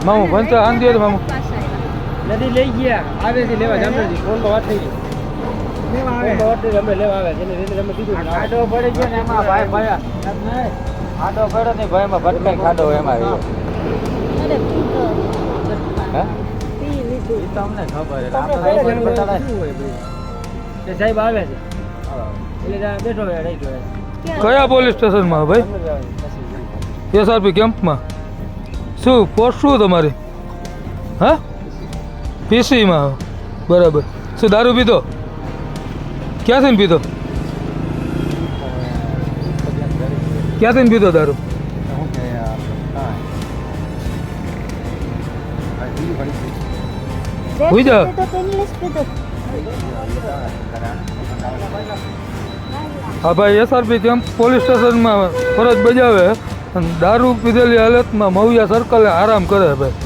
મામુ પંચા આંધી હતો મામુ નદી લઈ ગયા આવે છે લેવા જામનગરથી ફોન તો વાત થઈ ગઈ લેવા આવે અમે લેવા આવે જેને રેને અમે કીધું ખાડો પડી ગયો ને એમાં ભાઈ ખાડો પડ્યો ને ભાઈ એમાં ભટકાઈ ખાડો એમાં આવ્યો હે પી લીધું એ તો અમને ખબર છે આપણે બતાડા શું હોય ભાઈ કે સાહેબ આવે છે એટલે બેઠો રહી ગયો કયા પોલીસ સ્ટેશનમાં ભાઈ એસઆરપી કેમ્પમાં શું પોસ્ટ શું તમારી હા પીસીમાં બરાબર શું દારૂ પીધો ક્યાંથી પીધો ક્યાંથી પીધો દારૂ હુઈ જા હા ભાઈ એસઆરપી કેમ્પ પોલીસ સ્ટેશનમાં ફરજ બજાવે અને દારૂ પીધેલી હાલતમાં મવિયા સર્કલે આરામ કરે ભાઈ.